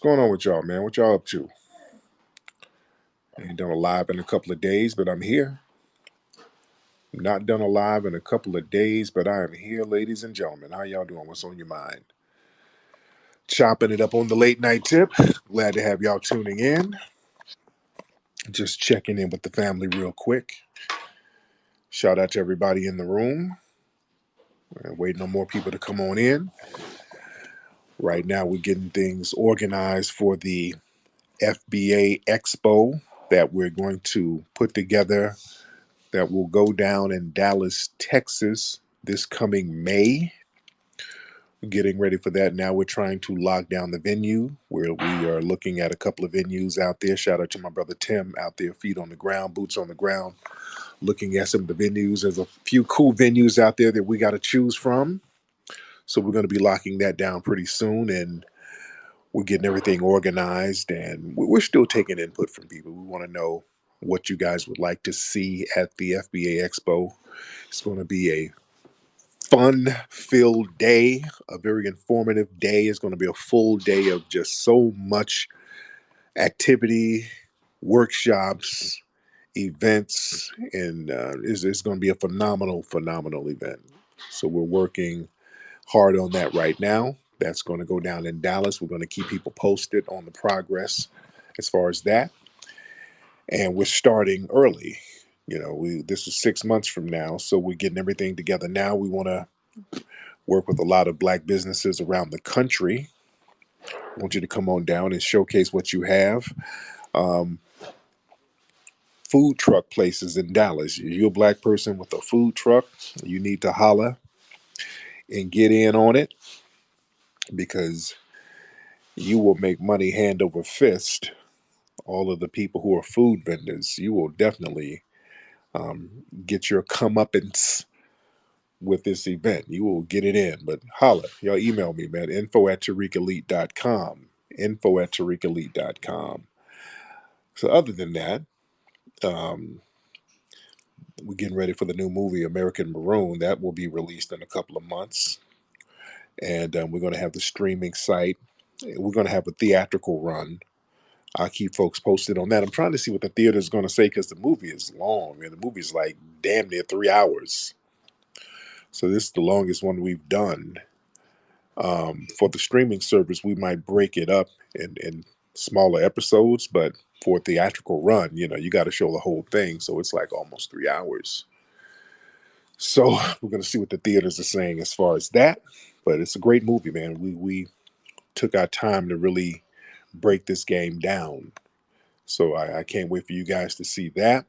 going on with y'all, man? What y'all up to? I ain't done a live in a couple of days, but I'm here. Not done a live in a couple of days, but I am here, ladies and gentlemen. How y'all doing? What's on your mind? Chopping it up on the late night tip. Glad to have y'all tuning in. Just checking in with the family real quick. Shout out to everybody in the room. Waiting on more people to come on in. Right now, we're getting things organized for the FBA Expo that we're going to put together, that will go down in Dallas, Texas this coming May. Getting ready for that now. We're trying to lock down the venue, where we are looking at a couple of venues out there. Shout out to my brother Tim out there, feet on the ground, boots on the ground, looking at some of the venues. There's a few cool venues out there that we got to choose from. So we're going to be locking that down pretty soon, and we're getting everything organized, and we're still taking input from people. We want to know what you guys would like to see at the FBA Expo. It's going to be a fun-filled day, a very informative day. It's going to be a full day of just so much activity, workshops, events, and it's going to be a phenomenal event. So we're working hard on that right now. That's going to go down in Dallas. We're going to keep people posted on the progress as far as that. And we're starting early. This is 6 months from now, so we're getting everything together now. We want to work with a lot of Black businesses around the country. I want you to come on down and showcase what you have. Um, Food truck places in Dallas. You're a Black person with a food truck, you need to holler and get in on it, because you will make money hand over fist. All of the people who are food vendors, you will definitely get your comeuppance with this event. You will get it in. But holla, y'all email me, man. info@tariqelite.com. Info@tariqelite.com. So other than that, um, we're getting ready for the new movie American Maroon. That will be released in a couple of months. And we're going to have the streaming site. We're going to have a theatrical run. I'll keep folks posted on that. I'm trying to see what the theater is going to say, because the movie is long, and the movie is like damn near 3 hours. So this is the longest one we've done. For the streaming service, we might break it up in smaller episodes, but for a theatrical run, you got to show the whole thing. So it's like almost 3 hours. So we're going to see what the theaters are saying as far as that. But it's a great movie, man. We took our time to really break this game down. So I can't wait for you guys to see that.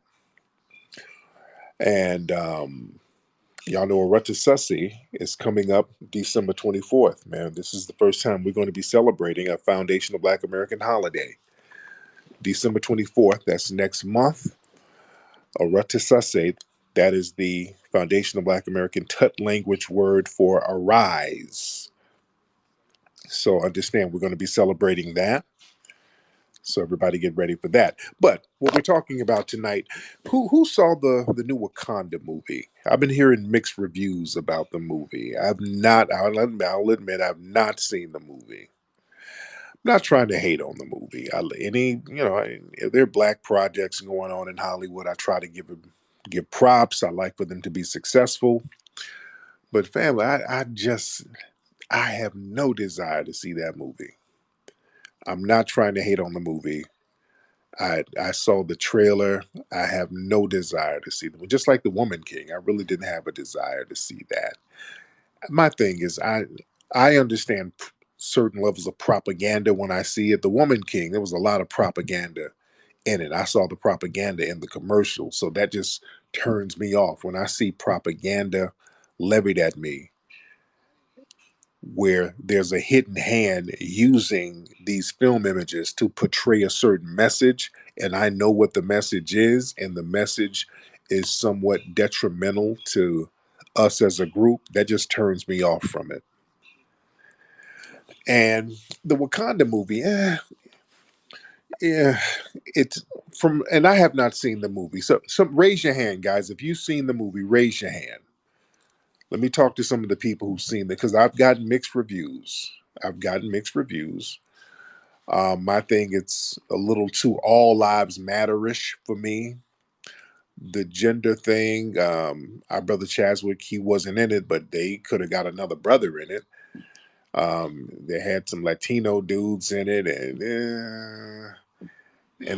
And y'all know Sussy is coming up December 24th, man. This is the first time we're going to be celebrating a Foundation of Black American holiday. December 24th, that's next month. Sussy, that is the Foundation of Black American Tut language word for arise. So understand, we're going to be celebrating that. So everybody get ready for that. But what we're talking about tonight, who saw the new Wakanda movie? I've been hearing mixed reviews about the movie. I've not, I'll admit, I've not seen the movie. I'm not trying to hate on the movie. If there are Black projects going on in Hollywood, I try to give props. I like for them to be successful. But family, I have no desire to see that movie. I'm not trying to hate on the movie. I saw the trailer. I have no desire to see them. Just like the Woman King, I really didn't have a desire to see that. My thing is, I understand certain levels of propaganda when I see it. The Woman King, there was a lot of propaganda in it. I saw the propaganda in the commercial, so that just turns me off when I see propaganda levied at me, where there's a hidden hand using these film images to portray a certain message, and I know what the message is, and the message is somewhat detrimental to us as a group. That just turns me off from it. And the Wakanda movie, yeah, it's and I have not seen the movie. So raise your hand, guys. If you've seen the movie, raise your hand. Let me talk to some of the people who've seen it, because I've gotten mixed reviews. I've gotten mixed reviews. I think it's a little too all lives matter-ish for me. The gender thing, our brother Chaswick, he wasn't in it, but they could have got another brother in it. They had some Latino dudes in it, and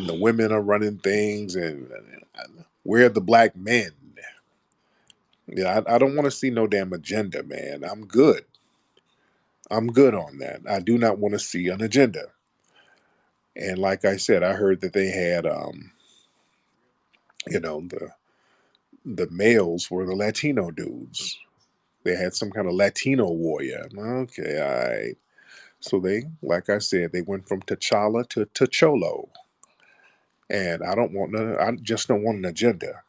the women are running things, and we're the black men. Yeah, I don't want to see no damn agenda, man. I'm good. I'm good on that. I do not want to see an agenda. And like I said, I heard that they had, you know, the males were the Latino dudes. They had some kind of Latino warrior. Okay, all right. So they, like I said, they went from T'Challa to T'Cholo. And I don't want none. I just don't want an agenda.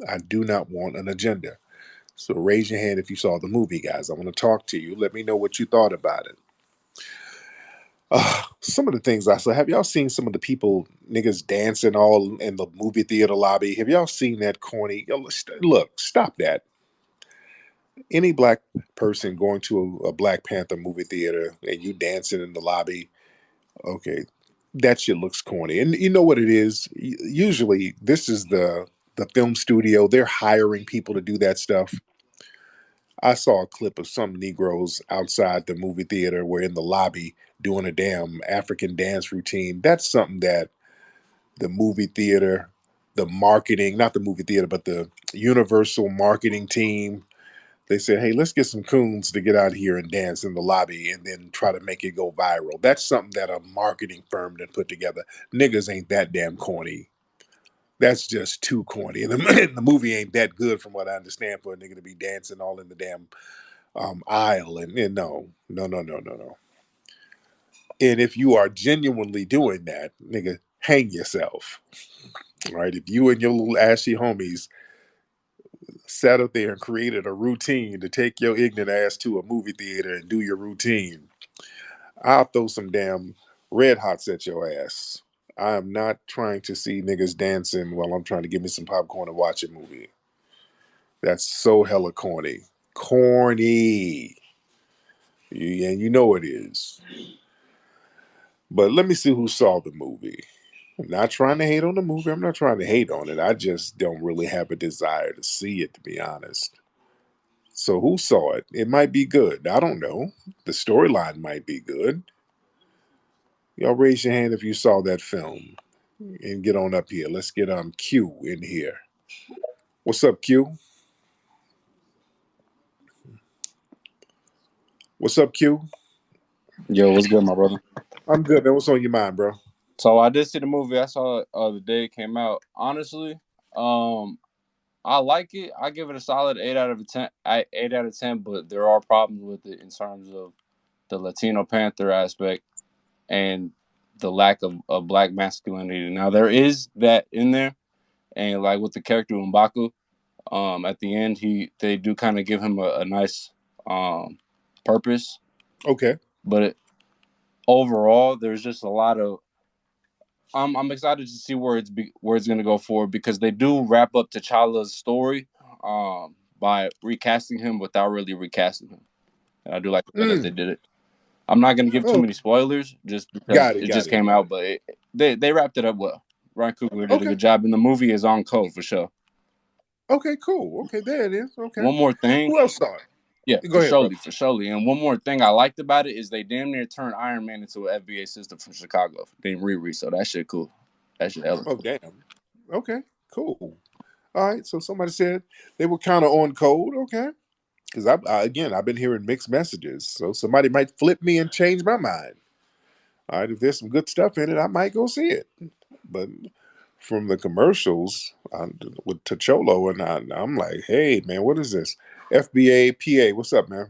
I do not want an agenda. So raise your hand if you saw the movie, guys. I want to talk to you. Let me know what you thought about it. Some of the things I saw. Have y'all seen some of the people niggas dancing all in the movie theater lobby? Have y'all seen that corny? Yo, look, stop that. Any black person going to a Black Panther movie theater and you dancing in the lobby, okay, that shit looks corny. And you know what it is? Usually, this is the film studio. They're hiring people to do that stuff. I saw a clip of some Negroes outside the movie theater, were in the lobby doing a damn African dance routine. That's something that the movie theater, the marketing, not the movie theater, but the Universal marketing team, they said, hey, let's get some coons to get out here and dance in the lobby and then try to make it go viral. That's something that a marketing firm done put together. Niggas ain't that damn corny. That's just too corny. And the movie ain't that good, from what I understand, for a nigga to be dancing all in the damn aisle. And no, no, no, no, no, no. And if you are genuinely doing that, nigga, hang yourself. Right? If you and your little ashy homies sat up there and created a routine to take your ignorant ass to a movie theater and do your routine, I'll throw some damn red hots at your ass. I am not trying to see niggas dancing while I'm trying to give me some popcorn and watch a movie. That's so hella corny. Corny. And you know it is. But let me see who saw the movie. I'm not trying to hate on the movie. I'm not trying to hate on it. I just don't really have a desire to see it, to be honest. So who saw it? It might be good. I don't know. The storyline might be good. Y'all raise your hand if you saw that film and get on up here. Let's get Q in here. What's up, Q? What's up, Q? Yo, what's good, my brother? I'm good, man. What's on your mind, bro? So I did see the movie. I saw it the day it came out. Honestly, I like it. I give it a solid 8 out of 10. 8 out of 10. But there are problems with it in terms of the Latino Panther aspect and the lack of black masculinity. Now there is that in there, and like with the character M'Baku, at the end they do kind of give him a nice purpose. Okay. But overall, there's just a lot of I'm excited to see where it's going to go forward, because they do wrap up T'Challa's story by recasting him without really recasting him, and I do like the way that they did it. I'm not going to give too Oh, many spoilers just because got it. it Got just it. came out, but they wrapped it up well. Ryan Coogler did a Okay. good job, and the movie is on code for sure. Okay. Cool. Okay. There it is. Okay. One more thing, Who else saw it? yeah, Go ahead, bro. for surely, and one more thing I liked about it is they damn near turned Iron Man into an FBA system from Chicago. They didn't Riri, so that shit cool. That shit hella Oh, cool. damn. Okay. Cool. All right. So somebody said they were kind of on code. Okay. Because again, I've been hearing mixed messages. So somebody might flip me and change my mind. All right. If there's some good stuff in it, I might go see it. But from the commercials with T'Cholo, and I'm like, hey, man, what is this? FBA PA. What's up, man?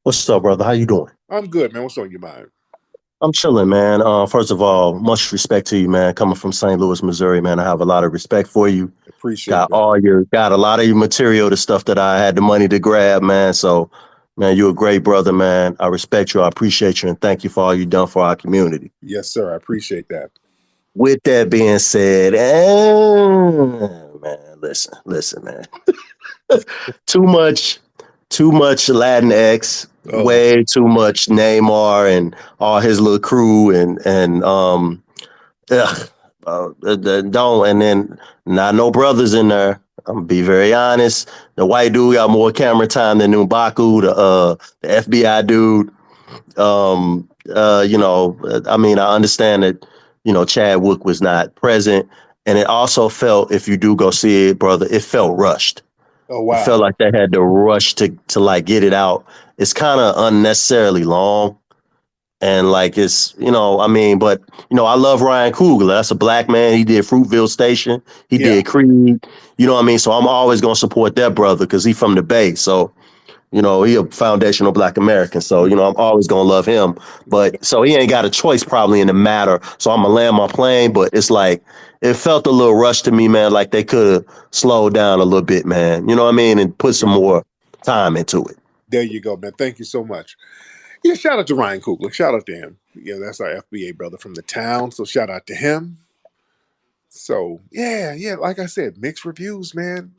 What's up, brother? How you doing? I'm good, man. What's on your mind? I'm chilling, man. First of all, much respect to you, man. Coming from St. Louis, Missouri, man, I have a lot of respect for you. Appreciate that. Got a lot of your material, the stuff that I had the money to grab, man. So, man, you're a great brother, man. I respect you. I appreciate you, and thank you for all you've done for our community. Yes, sir. I appreciate that. With that being said, man, listen, man. too much Latinx, Oh, okay. way too much Neymar and all his little crew and ugh, don't and then not no brothers in there. I'm gonna be very honest. The white dude got more camera time than M'Baku, the FBI dude. I mean, I understand that, Chadwick was not present. And it also felt, if you do go see it, brother, it felt rushed. Oh, It felt wow. like they had to rush to like get it out. It's kind of unnecessarily long. And like I mean, but I love Ryan Coogler. That's a black man. He did Fruitville Station. He Yeah. did Creed. You know what I mean? So I'm always gonna support that brother because he from the Bay. So he a foundational black American. So, Mm, I'm always gonna love him. no doubt. But so he ain't got a choice probably in the matter. So I'm gonna land my plane. But it's like it felt a little rushed to me, man. Like they could have slowed down a little bit, man. You know what I mean? And put some more time into it. There you go, man. Thank you so much. Yeah, shout out to Ryan Coogler. Shout out to him. Yeah, that's our FBA brother from the town. So shout out to him. So yeah, like I said, mixed reviews, man.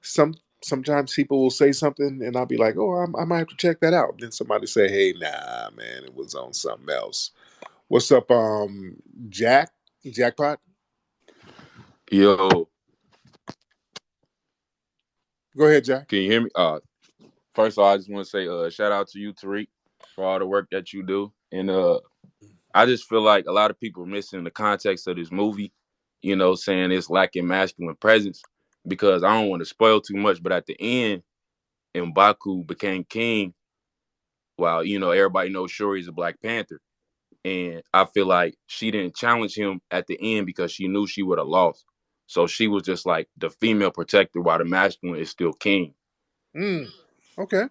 Sometimes people will say something and I'll be like, oh, I might have to check that out. Then somebody say, hey, nah, man, it was on something else. What's up, Jack? Jackpot? Yo, Go ahead, Jack. can you hear me? First of all, I just want to say shout out to you, Tariq, for all the work that you do. And I just feel like a lot of people are missing the context of this movie, saying it's lacking masculine presence because I don't want to spoil too much, but at the end, M'Baku became king while, everybody knows Shuri's a Black Panther. And I feel like she didn't challenge him at the end because she knew she would have lost. So she was just like the female protector while the masculine is still king. Mm, okay.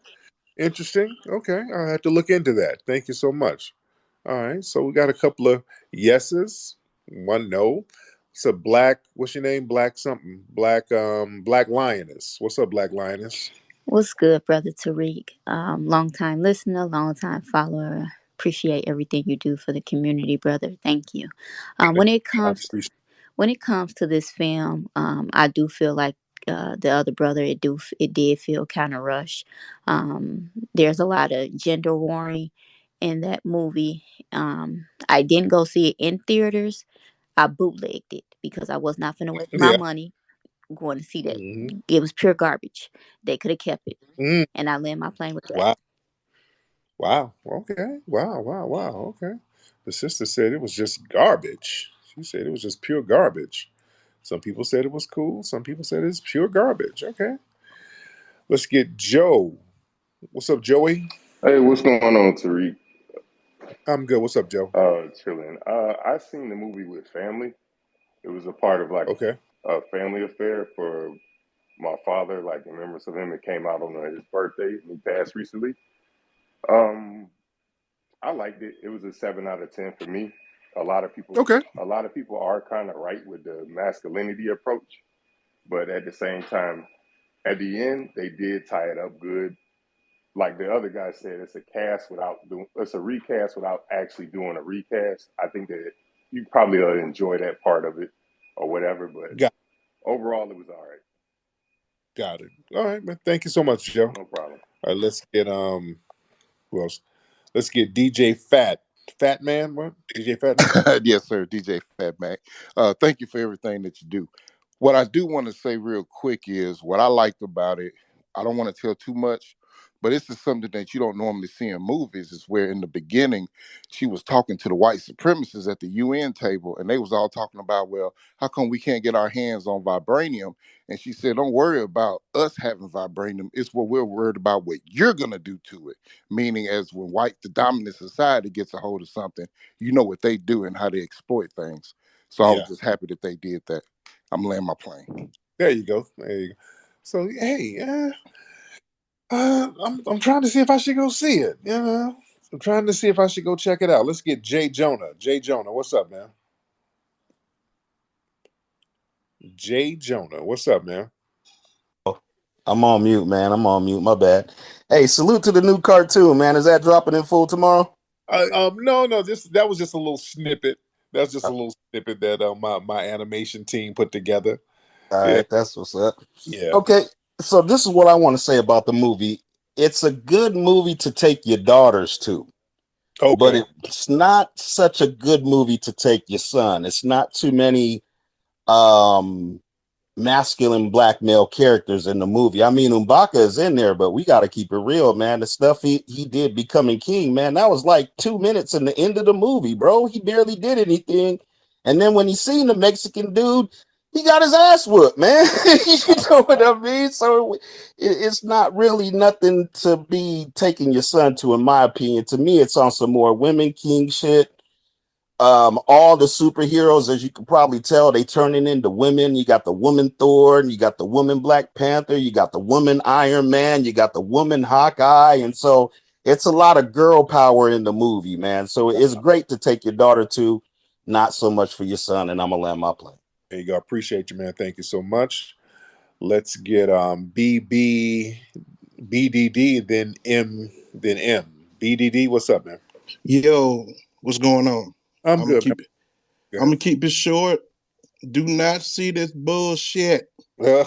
Interesting. Okay. I'll have to look into that. Thank you so much. All right. So we got a couple of yeses, one no. It's a black, what's your name? Black something. Black Lioness. What's up, Black Lioness? What's good, brother Tariq? Long time listener, long time follower. Appreciate everything you do for the community, brother. Thank you. Um, Thank when it you. I comes appreciate when it comes to this film, I do feel like the other brother. It did feel kind of rushed. There's a lot of gender warring in that movie. I didn't go see it in theaters. I bootlegged it because I was not going to waste it. my Yeah. money going to see that. Hmm. It was pure garbage. They could have kept it, Mm. and I land my plane with that. Wow. Wow. Okay. Wow. Okay. The sister said it was just garbage. She said it was just pure garbage. Some people said it was cool. Some people said it's pure garbage. Okay. Let's get Joe. What's up, Joey? Hey, what's going on, Tariq? I'm good. What's up, Joe? Chilling. I seen the movie with family. It was a part of like Okay. a family affair for my father, like in remembrance of him. It came out on his birthday. He passed recently. Um, I liked it. It was a 7 out of 10 for me. A lot of people, Okay. a lot of people are kind of right with the masculinity approach, but at the same time, at the end, they did tie it up good. Like the other guy said, it's a recast without actually doing a recast. I think that you probably enjoy that part of it or whatever, but Got overall it was all right. got it. All right, man. Thank you so much, Joe. No problem. All right, let's get who else? Let's get DJ Fat. Fat Man, what? DJ Fat Man? Yes, sir, DJ Fat Mac. Thank you for everything that you do. What I do want to say real quick is what I liked about it. I don't want to tell too much, but this is something that you don't normally see in movies. Is where in the beginning she was talking to the white supremacists at the UN table, and they was all talking about, well, how come we can't get our hands on vibranium? And she said, don't worry about us having vibranium. It's what we're worried about what you're gonna do to it. Meaning, as when the dominant society gets a hold of something, you know what they do and how they exploit things. So I was Yeah. just happy that they did that. I'm laying my plane. There you go. There you go. So hey, I'm trying to see if I should go see it. I'm trying to see if I should go check it out. Let's get Jay Jonah. Jay Jonah, what's up, man? Jay Jonah, what's up, man? I'm on mute, man. I'm on mute. My bad. Hey, salute to the new cartoon, man. Is that dropping in full tomorrow? No. That was just a little snippet. That's just Uh, a little snippet that my animation team put together. All Yeah, right, that's what's up. yeah. Okay, so this is what I want to say about the movie. it's a good movie to take your daughters to, but Okay. it's not such a good movie to take your son. It's not too many um masculine black male characters in the movie. I mean, M'Baka is in there, but we got to keep it real, man. The stuff he did becoming king, man, that was like 2 minutes in the end of the movie, bro. He barely did anything. And then when he seen the Mexican dude, he got his ass whooped, man. You know what I mean? So it's not really nothing to be taking your son to, in my opinion. To me, it's on some more women king shit. All the superheroes, as you can probably tell, they turning into women. You got the woman Thor, and you got the woman Black Panther, you got the woman Iron Man, you got the woman Hawkeye, and so it's a lot of girl power in the movie, man. So it's great to take your daughter to, not so much for your son. And I'm gonna land my plane. There you go. Appreciate you, man. Thank you so much. Let's get BDD, then M. BDD, what's up, man? Yo, what's going on? I'm I'm gonna good, keep it. I'm gonna keep it short. Do not see this bullshit, man.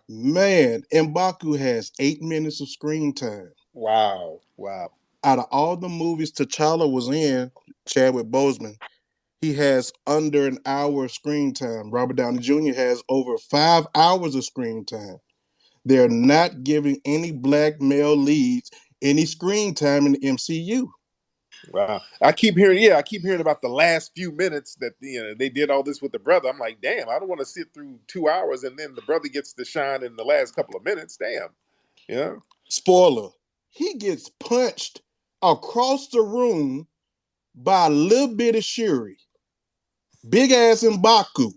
man. M'Baku has 8 minutes of screen time. Wow. Wow. Out of all the movies T'Challa was in, Chadwick Boseman, he has under an hour of screen time. Robert Downey Jr. has over 5 hours of screen time. They're not giving any black male leads any screen time in the MCU. Wow. I keep hearing about the last few minutes that they did all this with the brother. I'm like, damn, I don't want to sit through 2 hours and then the brother gets to shine in the last couple of minutes. Damn. Yeah. Spoiler, he gets punched across the room by a little bit of Shuri, big ass M'Baku.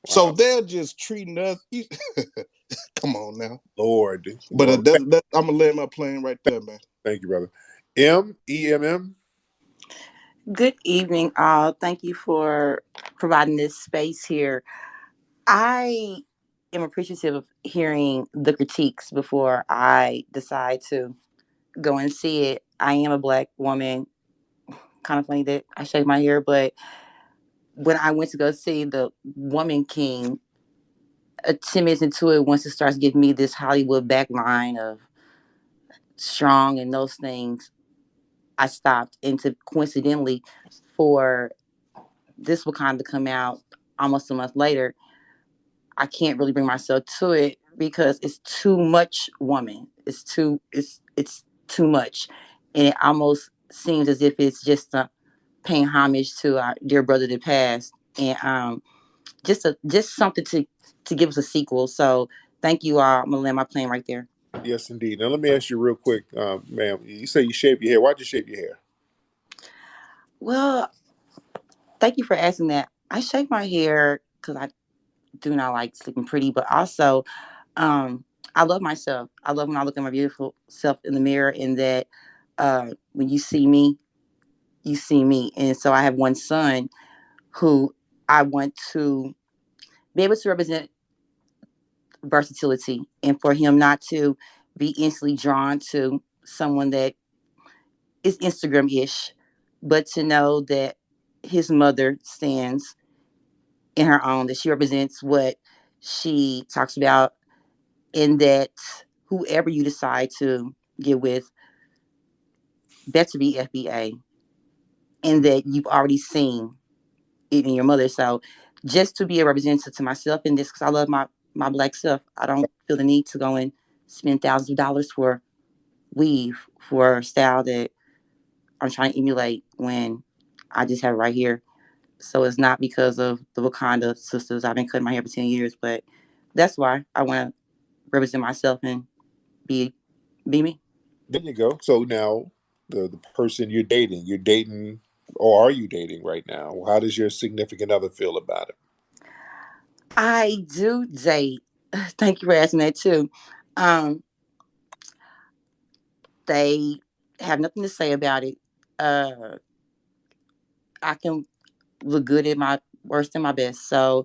So Wow. they're just treating us. Come on now. Lord. But Lord. I'm gonna land my plane right there, man. Thank you, brother. EMM. Good evening, all. Thank you for providing this space here. I am appreciative of hearing the critiques before I decide to go and see it. I am a black woman. Kind of funny that I shave my hair, but when I went to go see The Woman King, 10 minutes into it, once it starts giving me this Hollywood backline of strong and those things, I stopped. And to coincidentally, for this Wakanda to come out almost a month later, I can't really bring myself to it because it's too much woman. It's too much, and it almost seems as if it's just paying homage to our dear brother that passed, and just something to give us a sequel. So thank you all. I'm gonna land my plane right there. Yes, indeed. Now let me ask you real quick, ma'am. You say you shave your hair. Why'd you shave your hair? Well, thank you for asking that. I shave my hair because I do not like sleeping pretty, but also um, I love myself. I love when I look at my beautiful self in the mirror, and that when you see me, you see me. And so I have one son who I want to be able to represent versatility, and for him not to be instantly drawn to someone that is Instagram ish, but to know that his mother stands in her own, that she represents what she talks about, and that whoever you decide to get with better be FBA, and that you've already seen it in your mother. So just to be a representative to myself in this, because I love my black self, I don't feel the need to go and spend thousands of dollars for weave for a style that I'm trying to emulate when I just have it right here. So it's not because of the Wakanda sisters. I've been cutting my hair for 10 years, but that's why I want to represent myself and be me. There you go. So now the person you're dating, or are you dating right now? How does your significant other feel about it? I do date. Thank you for asking that too. Um, they have nothing to say about it. Uh, I can look good at my worst and my best. So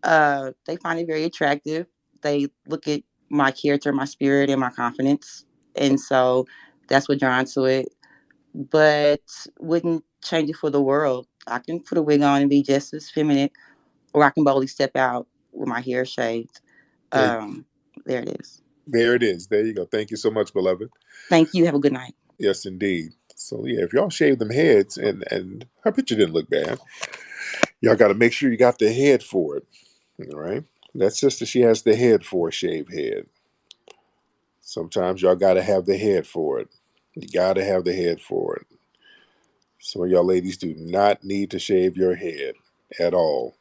they find it very attractive. They look at my character, my spirit, and my confidence. And so that's what drawn to it. But wouldn't change it for the world. I can put a wig on and be just as feminine, or I can boldly step out with my hair shaved. There, There it is. There it is. There you go. Thank you so much, beloved. Thank you. Have a good night. Yes, indeed. So yeah, if y'all shave them heads, and her picture didn't look bad, y'all got to make sure you got the head for it. All right. That sister, she has the head for a shaved head. Sometimes y'all got to have the head for it. You got to have the head for it. Some of y'all ladies do not need to shave your head at all.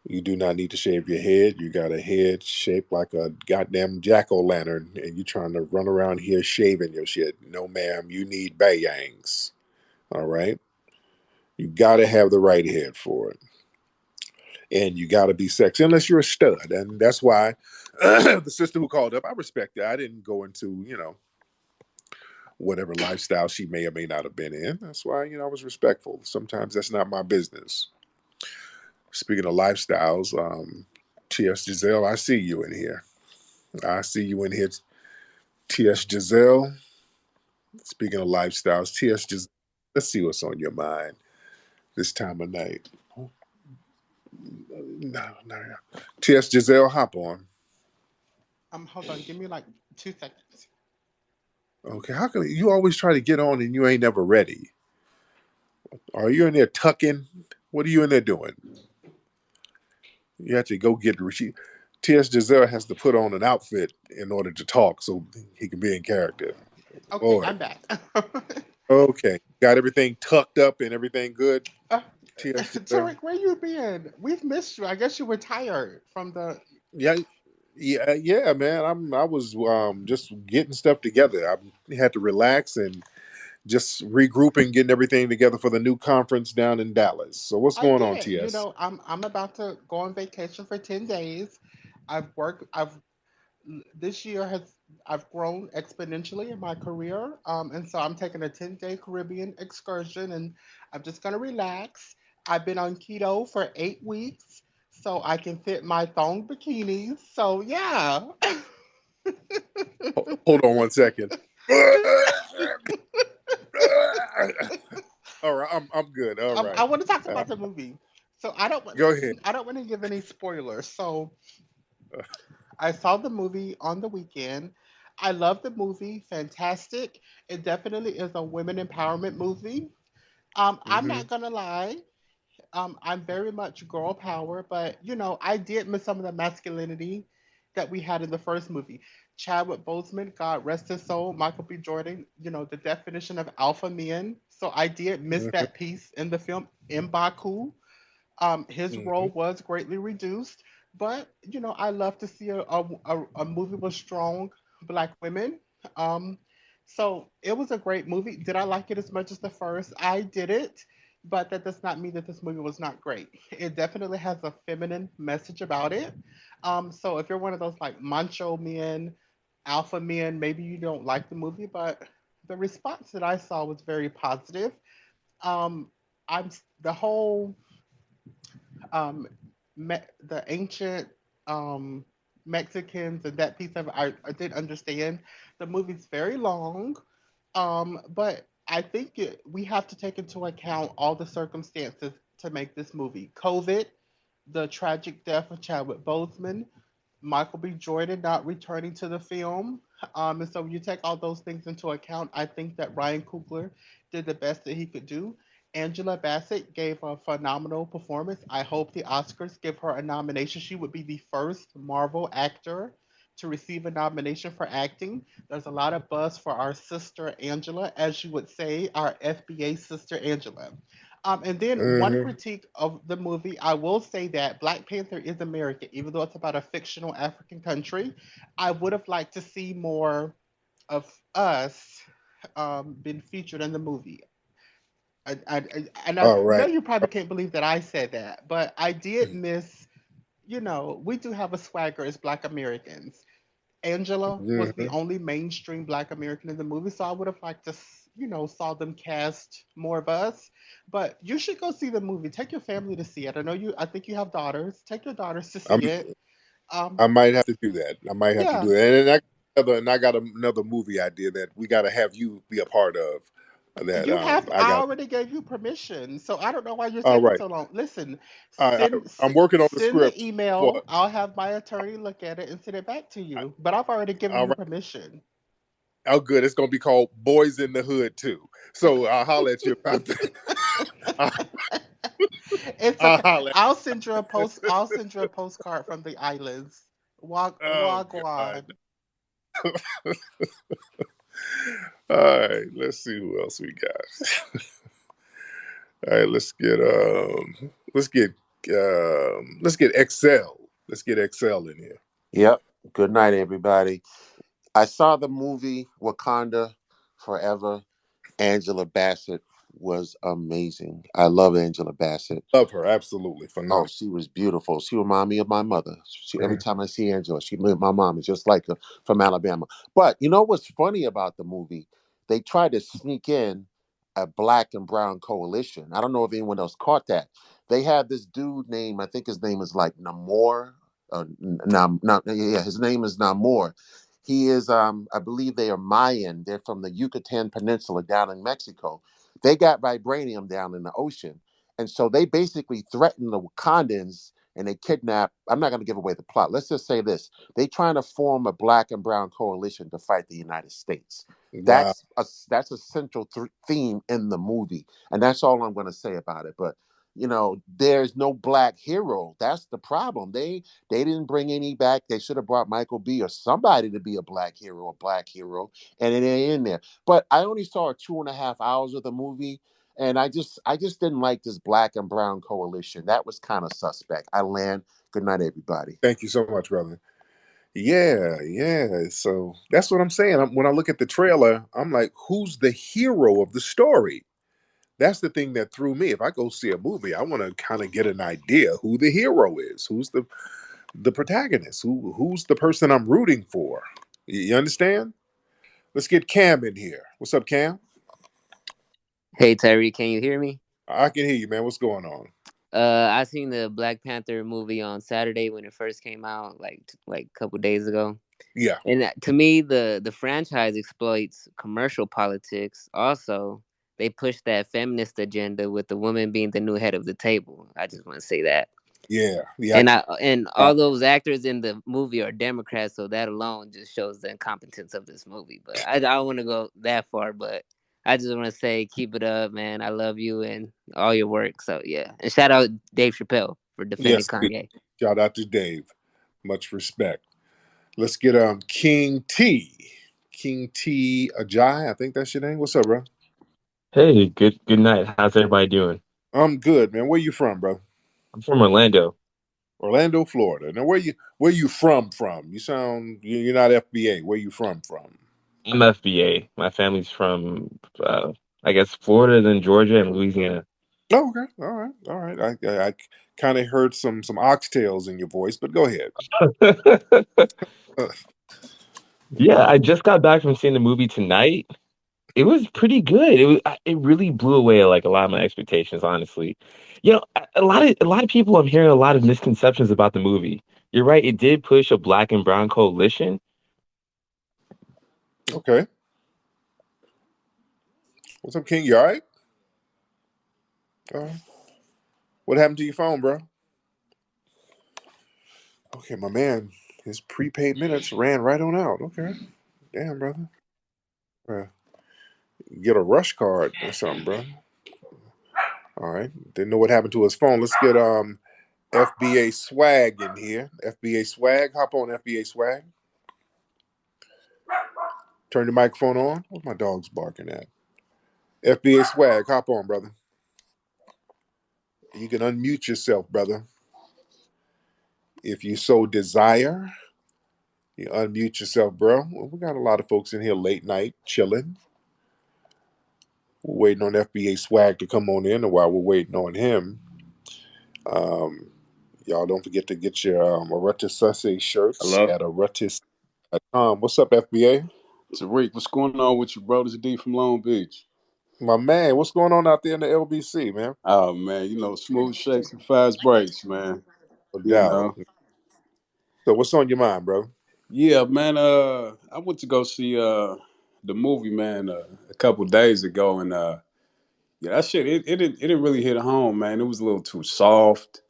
You do not need to shave your head. You got a head shaped like a goddamn jack o' lantern, and you trying to run around here shaving your shit. No, ma'am. You need bayangs. All right. You got to have the right head for it, and you got to be sexy unless you're a stud, and that's why the sister who called up, I respect it. I didn't go into whatever lifestyle she may or may not have been in. That's why I was respectful. Sometimes that's not my business. Speaking of lifestyles, T.S. Giselle, I see you in here. I see you in here, T.S. Giselle. Speaking of lifestyles, T.S. Giselle, let's see what's on your mind this time of night. No, no, no. T.S. Giselle, hop on. Hold on, give me like 2 seconds. Okay, how come you always try to get on and you ain't never ready? Are you in there tucking? What are you in there doing? You have to go get T.S. Giselle has to put on an outfit in order to talk so he can be in character. Okay, Boy, I'm back. okay, got everything tucked up and everything good. uh, T.S. Giselle, Tariq, where you been? We've missed you. I guess you were tired from the. yeah, yeah, man. I was just getting stuff together. I had to relax and just regrouping, getting everything together for the new conference down in Dallas. So what's I going on, did. TS? I'm about to go on vacation for 10 days. I've worked. This year has I've grown exponentially in my career, and so I'm taking a 10-day Caribbean excursion, and I'm just gonna relax. I've been on keto for 8 weeks, so I can fit my thong bikinis. So yeah, Hold on one second. All right, I'm good. All I right, want to talk uh, about the movie. So go ahead. I don't want to give any spoilers. So I saw the movie on the weekend. I love the movie, fantastic. It definitely is a women empowerment movie. I'm Mm-hmm. not gonna lie. I'm very much girl power, but I did miss some of the masculinity that we had in the first movie. Chadwick Boseman, God rest his soul, Michael B. Jordan, the definition of alpha men. So I did miss Mm-hmm. that piece in the film in Baku. His Mm-hmm. role was greatly reduced, but I love to see a movie with strong black women. Um, so it was a great movie. Did I like it as much as the first? I did it, but that does not mean that this movie was not great. It definitely has a feminine message about it. So if you're one of those like macho men, alpha men, maybe you don't like the movie, but the response that I saw was very positive. Um, the whole the ancient um, Mexicans and that piece of it, I did understand. The movie's very long, but I think we have to take into account all the circumstances to make this movie. COVID, the tragic death of Chadwick Boseman, Michael B. Jordan not returning to the film. And so when you take all those things into account, I think that Ryan Coogler did the best that he could do. Angela Bassett gave a phenomenal performance. I hope the Oscars give her a nomination. She would be the first Marvel actor to receive a nomination for acting. There's a lot of buzz for our sister Angela, as you would say, our FBA sister Angela. And then one Mm-hmm. critique of the movie, I will say that Black Panther is American, even though it's about a fictional African country. I would have liked to see more of us been featured in the movie. And I All know right. you probably can't believe that I said that, but I did miss, we do have a swagger as Black Americans. Angela was the Mm-hmm. only mainstream Black American in the movie, so I would have liked to, saw them cast more of us. But you should go see the movie. Take your family to see it. I know you. I think you have daughters. Take your daughters to I'm see it. Um, I might have to do that. I might have to yeah, do that. And I got another movie idea that we got to have you be a part of. that You have. I I got. already gave you permission, so I don't know why you're All taking right, so long. Listen, I, send I'm working on the send the script for. email. I'll have my attorney look at it and send it back to you. But I've already given All you right. permission. Oh, good. It's gonna be called Boys in the Hood too. So I'll holler at you about that. I'll, It's I'll okay. holler. I'll send you a post. I'll send you a postcard from the islands. Oh God. Wagwan. All right. Let's see who else we got. All right. Let's get Excel. Let's get Excel in here. Yep. Good night, everybody. I saw the movie Wakanda Forever. Angela Bassett was amazing. I love Angela Bassett. Love her. Absolutely Oh, phenomenal. she was beautiful. She reminded me of my mother. Every time I see Angela, my mom is just like her from Alabama. But you know what's funny about the movie? They tried to sneak in a black and brown coalition. I don't know if anyone else caught that. They had this dude named, I think his name is like Namor. Yeah, his name is Namor. He is, I believe they are Mayan. They're from the Yucatan Peninsula down in Mexico. They got vibranium down in the ocean. And so they basically threaten the Wakandans and they kidnap. I'm not going to give away the plot. Let's just say this: they trying to form a black and brown coalition to fight the United States. Wow. That's a central theme in the movie, and that's all I'm going to say about it. But there's no black hero. That's the problem. They didn't bring any back. They should have brought Michael B. or somebody to be a black hero, and it ain't in there. But I only saw 2.5 hours of the movie, and I just didn't like this black and brown coalition. That was kind of suspect. I land. Good night, everybody. Thank you so much, brother. Yeah, yeah. So that's what I'm saying. When I look at the trailer, I'm like, who's the hero of the story? That's the thing that threw me. If I go see a movie, I want to kind of get an idea who the hero is, who's the protagonist, who's the person I'm rooting for. You understand? Let's get Cam in here. What's up, Cam? Hey Tyree, can you hear me? I can hear you, man. What's going on? I seen the Black Panther movie on Saturday when it first came out, like a couple days ago. Yeah, And to me, the franchise exploits commercial politics. Also, they push that feminist agenda with the woman being the new head of the table. I just want to say that. yeah, yeah. And Uh, all those actors in the movie are Democrats, so that alone just shows the incompetence of this movie. But I don't want to go that far, but I just want to say keep it up, man. I love you and all your work. So yeah, and shout out Dave Chappelle for defending yes, please. Kanye. Shout out to Dave. Much respect. Let's get King T. King T Ajay. I think that's your name. What's up, bro? Hey, good night. How's everybody doing? I'm good, man. Where you from, bro? I'm from Orlando. Orlando, Florida. Now, where you from? From you're not FBA. Where you from? From? I'm FBA. My family's from I guess Florida, then Georgia and Louisiana. Oh, okay. All right. All right. I kind of heard some oxtails in your voice, but go ahead. Uh, Yeah, I just got back from seeing the movie tonight. It was pretty good. It really blew away like a lot of my expectations, honestly. A lot of people I'm hearing a lot of misconceptions about the movie. You're right, it did push a black and brown coalition. okay. What's up, King? You all right? Uh, what happened to your phone, bro? Okay, my man. His prepaid minutes ran right on out. Okay. Damn, brother. Uh, get a rush card or something, bro. All right. Didn't know what happened to his phone. Let's get FBA swag in here. FBA swag. Hop on FBA swag. Turn the microphone on. What my dog's barking at? FBA swag. Hop on, brother. You can unmute yourself, brother. If you so desire, you unmute yourself, bro. Well, we got a lot of folks in here late night chilling. We're waiting on FBA swag to come on in, and while we're waiting on him, um, y'all don't forget to get your Aretisase shirts Hello? at aretis.com. What's up, FBA? Tariq, what's going on with you, bro? This is D from Long Beach. My man, what's going on out there in the LBC, man? Oh, man, smooth shakes and fast breaks, man. No You doubt. know. So, what's on your mind, bro? Yeah, man, I went to go see the movie, man, couple days ago, and yeah, that shit it didn't really hit home, man. It was a little too soft.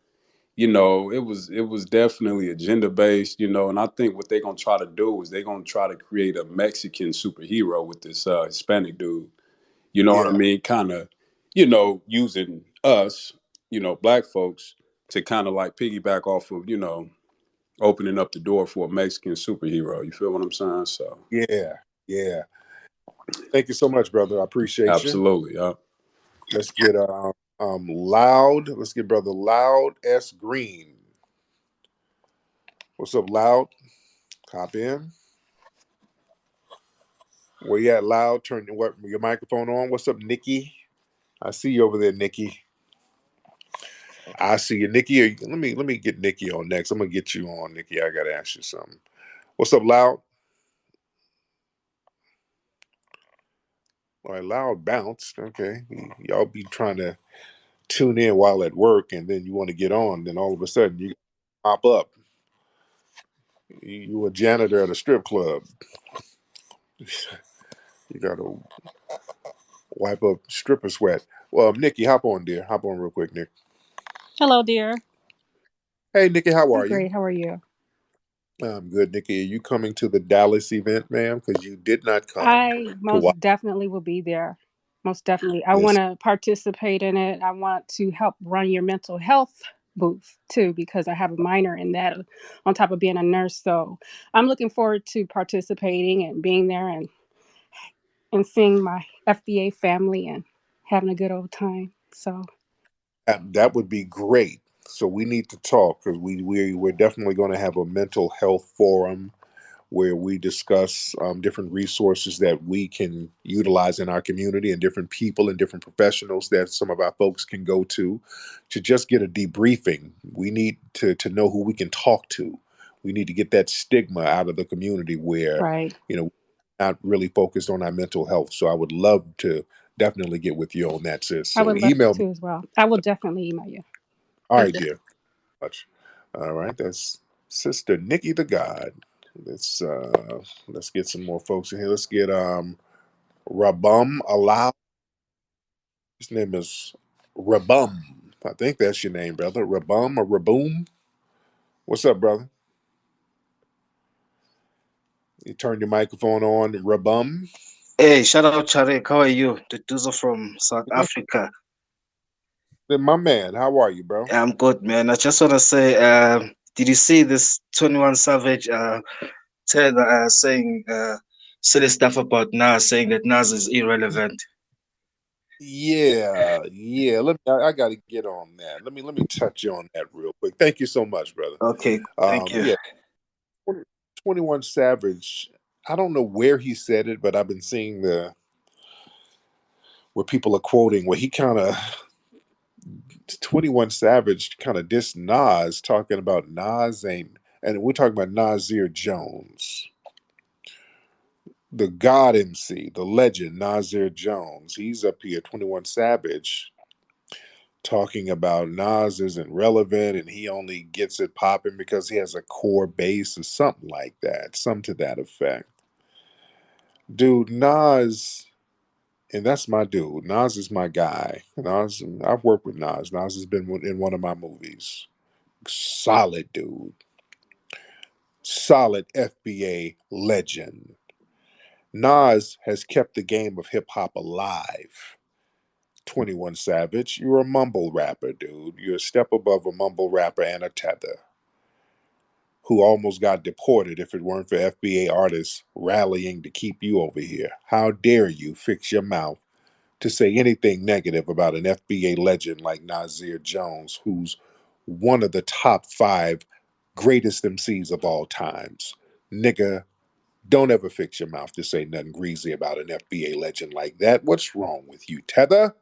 It was definitely agenda based, and I think what they're gonna try to do is they're gonna try to create a Mexican superhero with this Hispanic dude. You know what I Yeah, mean? Kind of, using us, black folks to kind of like piggyback off of, opening up the door for a Mexican superhero. You feel what I'm saying? So yeah, yeah. Thank you so much, brother. I appreciate you. absolutely, yeah. Let's get Loud. Let's get brother Loud S Green. What's up, Loud? Hop in. Where you at, Loud? Turn your microphone on. What's up, Nikki? I see you over there, Nikki. I see you, Nikki. Let me get Nikki on next. I'm gonna get you on, Nikki. I gotta ask you something. What's up, Loud? All right, Loud bounced. Okay, y'all be trying to tune in while at work, and then you want to get on. Then all of a sudden you pop up. You a janitor at a strip club. You gotta wipe up stripper sweat. Well, Nikki, hop on, dear. Hop on real quick, Nick. Hello, dear. Hey, Nikki, how I'm are you? great. How are you? I'm good, Nikki. Are you coming to the Dallas event, ma'am? Because you did not come I to watch most definitely will be there. Most definitely. I want this. to participate in it. I want to help run your mental health booth too, because I have a minor in that on top of being a nurse. So I'm looking forward to participating and being there and seeing my FBA family and having a good old time. So, That would be great. So we need to talk because we're definitely going to have a mental health forum where we discuss different resources that we can utilize in our community and different people and different professionals that some of our folks can go to just get a debriefing. We need to know who we can talk to. We need to get that stigma out of the community where, right. you know, not really focused on our mental health. So I would love to definitely get with you on that, sis. I So would love email me. to as well. I will definitely email you. All right, dear. Much. All right, that's Sister Nikki the God. Let's get some more folks in here. Let's get Rabum Allow. His name is Rabum. I think that's your name, brother. Rabum or Raboom. What's up, brother? You turn your microphone on, Rabum. Hey, shout out Tariq. How are you? The Duzo from South Africa. Then my man, how are you, bro? I'm good, man. I just want to say, did you see this 21 Savage saying silly stuff about Nas, saying that Nas is irrelevant? Yeah, yeah. I got to get on that. Let me touch on that real quick. Thank you so much, brother. Okay, thank you. Yeah, 21 Savage. I don't know where he said it, but I've been seeing where people are quoting where he kind of 21 Savage kind of dissed Nas, talking about Nas ain't, and we're talking about Nasir Jones, the God MC, the legend Nasir Jones. He's up here, 21 Savage, talking about Nas isn't relevant and he only gets it popping because he has a core base or something like that, some to that effect. Dude, Nas, and that's my dude. Nas is my guy. Nas, I've worked with Nas. Nas has been in one of my movies. Solid dude. Solid FBA legend. Nas has kept the game of hip hop alive. 21 Savage, you're a mumble rapper, dude. You're a step above a mumble rapper and a tether who almost got deported if it weren't for FBA artists rallying to keep you over here. How dare you fix your mouth to say anything negative about an FBA legend like Nasir Jones, who's one of the top 5 greatest MCs of all times. Nigga, don't ever fix your mouth to say nothing greasy about an FBA legend like that. What's wrong with you, Tether?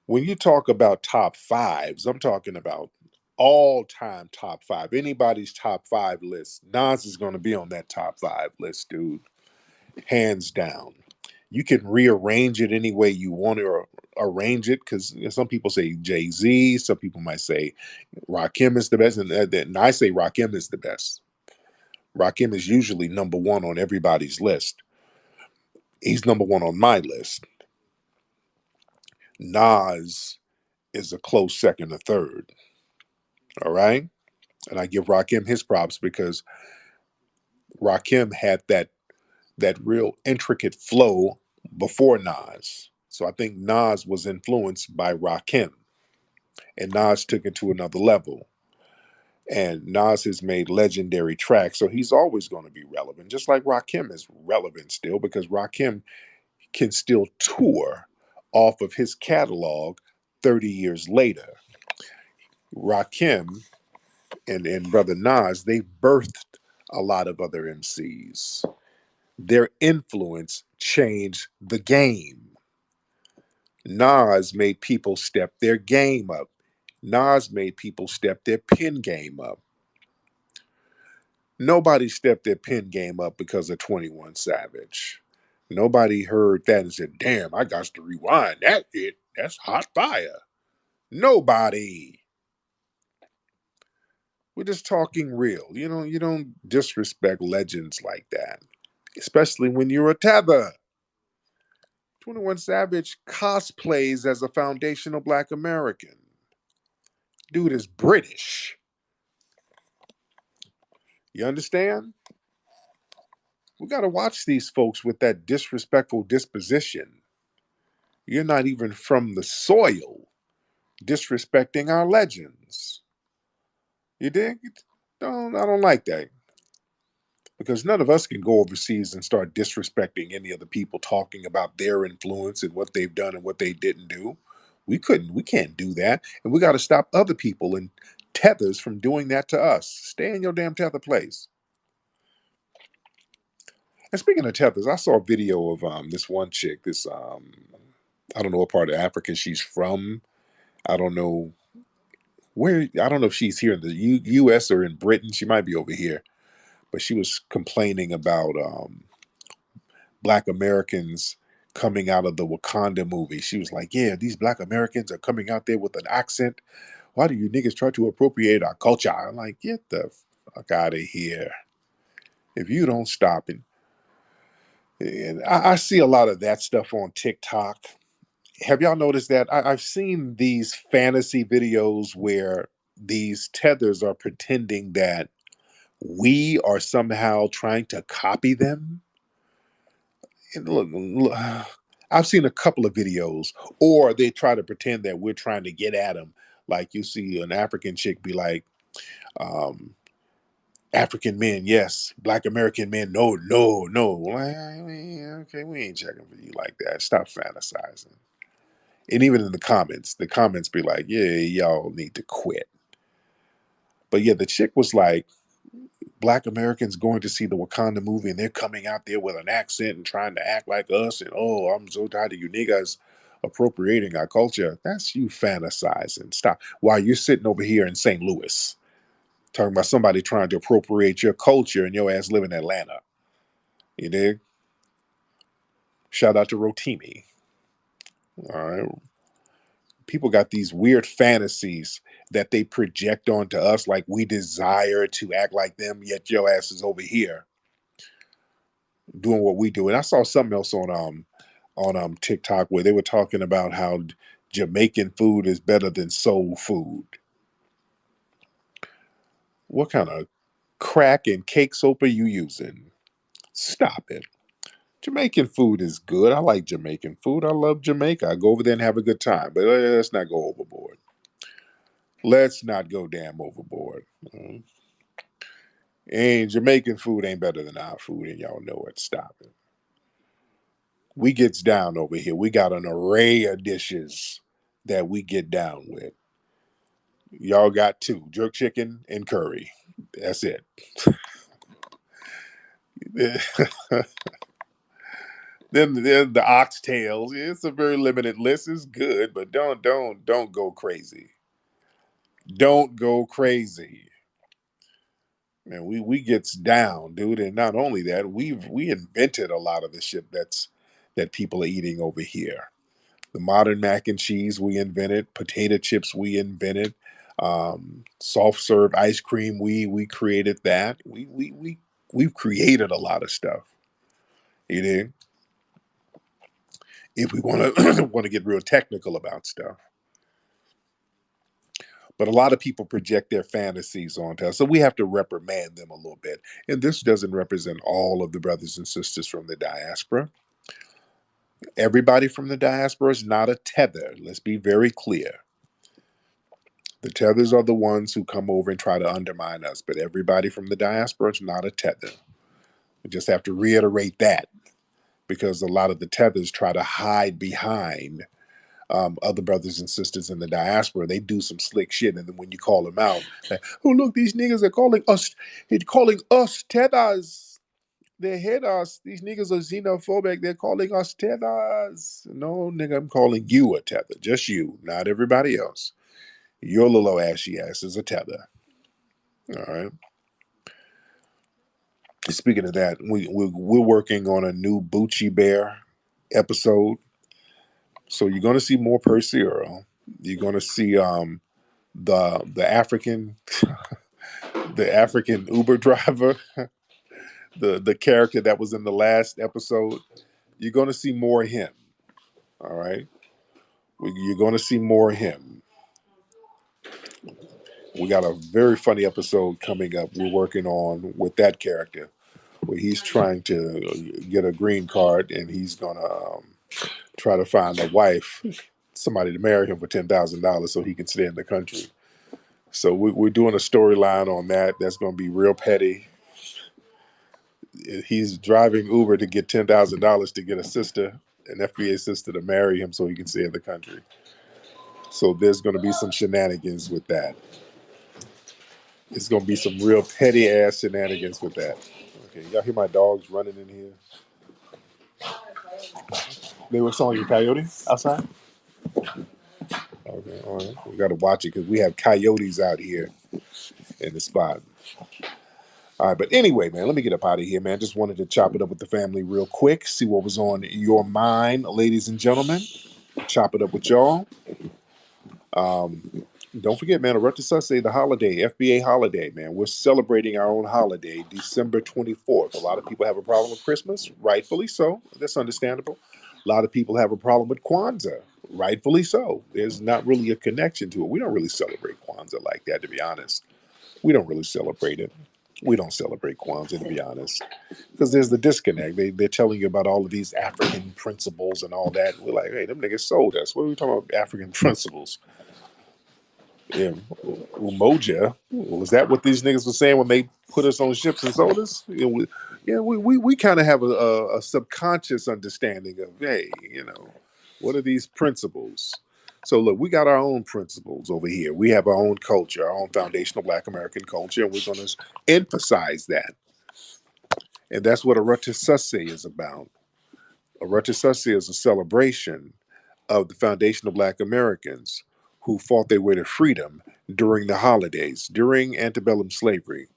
When you talk about top fives, I'm talking about all time top 5. Anybody's top 5 list, Nas is going to be on that top 5 list, dude. Hands down. You can rearrange it any way you want to arrange it because some people say Jay Z, some people might say Rakim is the best, and I say Rakim is the best. Rakim is usually number 1 on everybody's list. He's number one on my list. Nas is a close second or third. All right. And I give Rakim his props because Rakim had that real intricate flow before Nas. So I think Nas was influenced by Rakim, and Nas took it to another level. And Nas has made legendary tracks, so he's always going to be relevant, just like Rakim is relevant still, because Rakim can still tour off of his catalog 30 years later. Rakim and Brother Nas, they birthed a lot of other MCs. Their influence changed the game. Nas made people step their game up. Nas made people step their pen game up. Nobody stepped their pen game up because of 21 Savage. Nobody heard that and said, damn, I got to rewind that shit. That's hot fire. Nobody. We're just talking real. You don't disrespect legends like that, especially when you're a tether. 21 Savage cosplays as a foundational black American. Dude is British. You understand? We got to watch these folks with that disrespectful disposition. You're not even from the soil, disrespecting our legends. You dig? I don't like that. Because none of us can go overseas and start disrespecting any of the people talking about their influence and what they've done and what they didn't do. We can't do that. And we got to stop other people and tethers from doing that to us. Stay in your damn tether place. And speaking of tethers, I saw a video of this one chick, this I don't know what part of Africa she's from. I don't know I don't know if she's here in the US or in Britain. She might be over here. But she was complaining about black Americans coming out of the Wakanda movie. She was like, yeah, these black Americans are coming out there with an accent. Why do you niggas try to appropriate our culture? I'm like, get the fuck out of here. If you don't stop it. And I see a lot of that stuff on TikTok. Have y'all noticed that? I've seen these fantasy videos where these tethers are pretending that we are somehow trying to copy them. And look, I've seen a couple of videos, or they try to pretend that we're trying to get at them. Like you see an African chick be like, um, African men, yes. Black American men, no, no, no. Well, okay, we ain't checking for you like that. Stop fantasizing. And even in the comments be like, yeah, y'all need to quit. But yeah, the chick was like, black Americans going to see the Wakanda movie and they're coming out there with an accent and trying to act like us. And oh, I'm so tired of you niggas appropriating our culture. That's you fantasizing. Stop. While you're sitting over here in St. Louis talking about somebody trying to appropriate your culture and your ass live in Atlanta. You dig? Shout out to Rotimi. All right. People got these weird fantasies that they project onto us like we desire to act like them, yet your ass is over here doing what we do. And I saw something else on TikTok where they were talking about how Jamaican food is better than soul food. What kind of crack and cake soap are you using? Stop it. Jamaican food is good. I like Jamaican food. I love Jamaica. I go over there and have a good time. But let's not go overboard. Let's not go damn overboard. And Jamaican food ain't better than our food, and y'all know it. Stop it. We gets down over here. We got an array of dishes that we get down with. Y'all got two: jerk chicken and curry. That's it. then the oxtails. It's a very limited list. It's good, but don't go crazy. Don't go crazy. Man, we gets down, dude. And not only that, we invented a lot of the shit that people are eating over here. The modern mac and cheese we invented, potato chips we invented, soft serve ice cream we created that. We've created a lot of stuff. You know? if we want to want to get real technical about stuff. But a lot of people project their fantasies onto us, so we have to reprimand them a little bit. And this doesn't represent all of the brothers and sisters from the diaspora. Everybody from the diaspora is not a tether. Let's be very clear. The tethers are the ones who come over and try to undermine us, but everybody from the diaspora is not a tether. We just have to reiterate that, because a lot of the tethers try to hide behind other brothers and sisters in the diaspora. They do some slick shit, and then when you call them out, like, oh look, these niggas are calling us tethers. They hate us. These niggas are xenophobic. They're calling us tethers. No, nigga, I'm calling you a tether. Just you, not everybody else. Your little ashy ass is a tether. All right. Speaking of that, we're working on a new Bucci Bear episode. So you're going to see more Percy Earl. You're going to see the African the African Uber driver, the character that was in the last episode. You're going to see more of him. All right, you're going to see more of him. We got a very funny episode coming up. We're working on with that character where he's trying to get a green card, and he's gonna try to find a wife, somebody to marry him for $10,000 so he can stay in the country. So we're doing a storyline on that. That's going to be real petty. He's driving Uber to get $10,000 to get a sister, an FBA sister, to marry him so he can stay in the country. So there's going to be some shenanigans with that. It's going to be some real petty ass shenanigans with that. Okay, y'all hear my dogs running in here? They were sawing your coyote outside? Okay, all right. We got to watch it because we have coyotes out here in the spot. All right, but anyway, man, let me get up out of here, man. Just wanted to chop it up with the family real quick, see what was on your mind, ladies and gentlemen. Chop it up with y'all. Don't forget, man, Say the holiday, FBA holiday, man. We're celebrating our own holiday, December 24th. A lot of people have a problem with Christmas, rightfully so. That's understandable. A lot of people have a problem with Kwanzaa, rightfully so. There's not really a connection to it. We don't really celebrate Kwanzaa like that, to be honest. We don't really celebrate it. We don't celebrate Kwanzaa, to be honest, because there's the disconnect. They're telling you about all of these African principles and all that. We're like, hey, them niggas sold us. What are we talking about, African principles? Yeah, Umoja. Was that what these niggas were saying when they put us on ships and sold us? We kind of have a subconscious understanding of, hey, what are these principles? So look, we got our own principles over here. We have our own culture, our own foundational Black American culture, and we're going to emphasize that. And that's what a Arutasusse is about. A Arutasusse is a celebration of the foundational Black Americans who fought their way to freedom during the holidays, during antebellum slavery.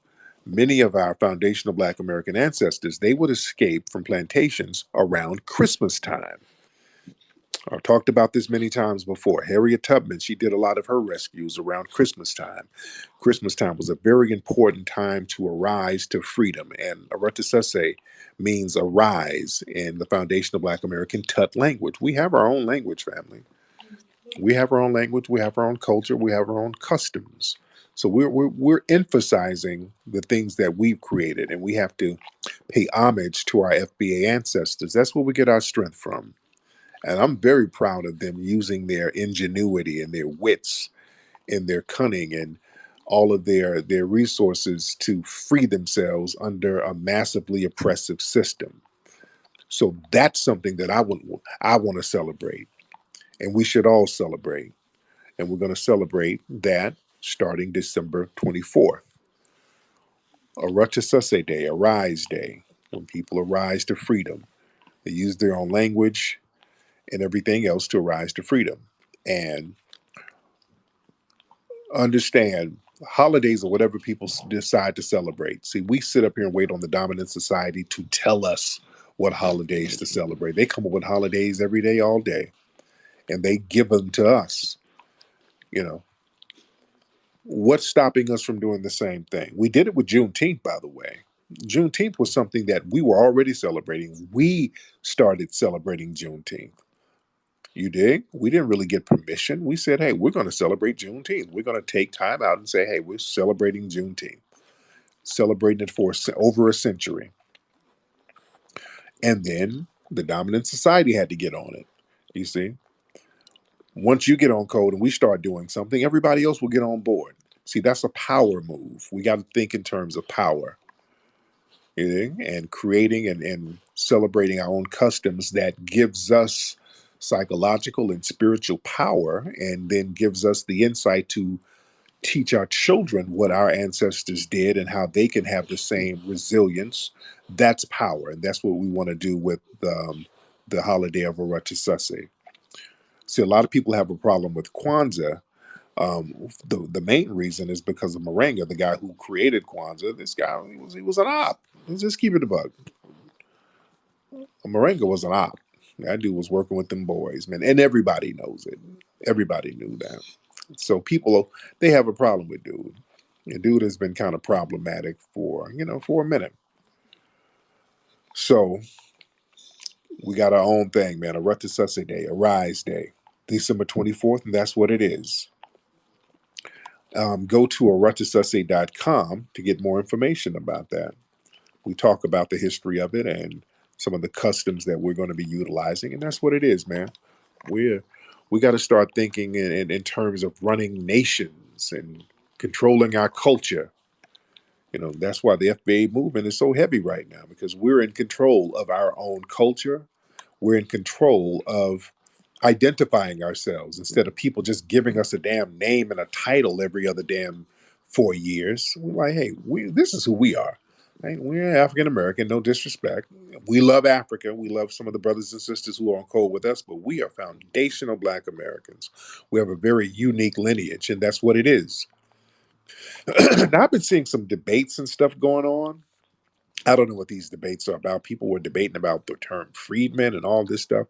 Many of our foundational Black American ancestors, they would escape from plantations around Christmas time. I've talked about this many times before. Harriet Tubman, she did a lot of her rescues around Christmas time. Christmas time was a very important time to arise to freedom, and Arutasusse means arise in the foundational Black American Tut language. We have our own language, family. We have our own language. We have our own culture. We have our own customs. So we're emphasizing the things that we've created, and we have to pay homage to our FBA ancestors. That's where we get our strength from. And I'm very proud of them using their ingenuity and their wits and their cunning and all of their resources to free themselves under a massively oppressive system. So that's something that I want to celebrate, and we should all celebrate. And we're going to celebrate that starting December 24th. Arutasusse Day, Arise Day, when people arise to freedom. They use their own language and everything else to arise to freedom. And understand holidays or whatever people decide to celebrate. See, we sit up here and wait on the dominant society to tell us what holidays to celebrate. They come up with holidays every day, all day, and they give them to us. You know, what's stopping us from doing the same thing? We did it with Juneteenth, by the way. Juneteenth was something that we were already celebrating. We started celebrating Juneteenth. You dig? We didn't really get permission. We said, hey, we're going to celebrate Juneteenth. We're going to take time out and say, hey, we're celebrating Juneteenth, celebrating it for over a century. And then the dominant society had to get on it. You see, once you get on code and we start doing something, everybody else will get on board. See, that's a power move. We got to think in terms of power, you know, and creating and celebrating our own customs that gives us psychological and spiritual power, and then gives us the insight to teach our children what our ancestors did and how they can have the same resilience. That's power, and that's what we want to do with the holiday of Aratusase. See, a lot of people have a problem with Kwanzaa. The main reason is because of Moringa, the guy who created Kwanzaa. This guy, he was an op. Let's just keep it a bug. Moringa was an op. That dude was working with them boys, man, and everybody knows it. Everybody knew that. So people, they have a problem with dude. And dude has been kind of problematic for a minute. So we got our own thing, man. A Aratusase Day, a Rise Day, December 24th, and that's what it is. Go to aratusase.com to get more information about that. We talk about the history of it and some of the customs that we're going to be utilizing, and that's what it is, man. We got to start thinking in terms of running nations and controlling our culture. That's why the FBA movement is so heavy right now, because we're in control of our own culture. We're in control of identifying ourselves instead of people just giving us a damn name and a title every other damn 4 years. We're like, hey, this is who we are. Right? We're African American, no disrespect. We love Africa. We love some of the brothers and sisters who are on code with us, but we are foundational Black Americans. We have a very unique lineage, and that's what it is. Now, I've been seeing some debates and stuff going on. I don't know what these debates are about. People were debating about the term freedman and all this stuff.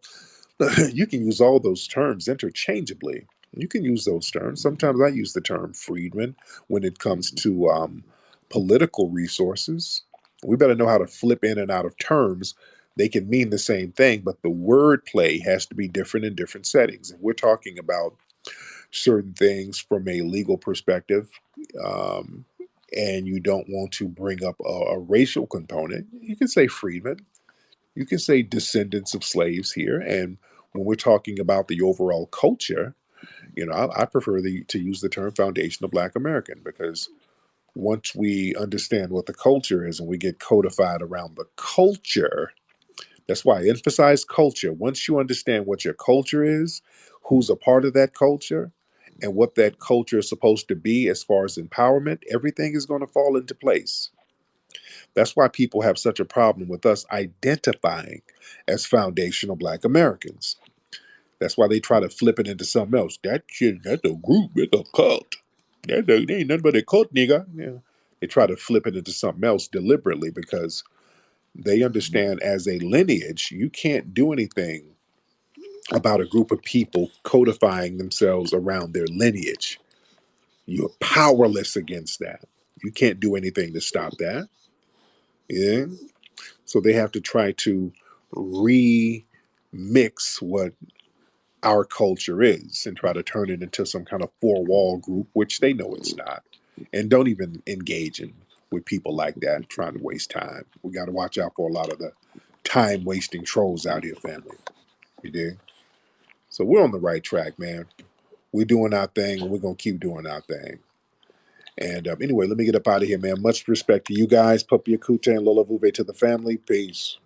You can use all those terms interchangeably. You can use those terms. Sometimes I use the term freedman when it comes to political resources. We better know how to flip in and out of terms. They can mean the same thing, but the wordplay has to be different in different settings. If we're talking about certain things from a legal perspective, um, and you don't want to bring up a racial component, you can say freedmen. You can say descendants of slaves here. And when we're talking about the overall culture, I prefer to use the term foundational Black American, because once we understand what the culture is and we get codified around the culture, that's why I emphasize culture. Once you understand what your culture is, who's a part of that culture, and what that culture is supposed to be as far as empowerment, everything is going to fall into place. That's why people have such a problem with us identifying as foundational Black Americans. That's why they try to flip it into something else. That shit, that's a group, it's a cult. They ain't nothing but a cult, nigga. Yeah. They try to flip it into something else deliberately, because they understand as a lineage, you can't do anything about a group of people codifying themselves around their lineage. You're powerless against that. You can't do anything to stop that. Yeah. So they have to try to remix what our culture is and try to turn it into some kind of four wall group, which they know it's not. And don't even engage in with people like that trying to waste time. We got to watch out for a lot of the time wasting trolls out here, family. You dig? So we're on the right track, man. We're doing our thing, and we're going to keep doing our thing. And anyway, let me get up out of here, man. Much respect to you guys. Puppy Akute and Lola Vuve to the family. Peace.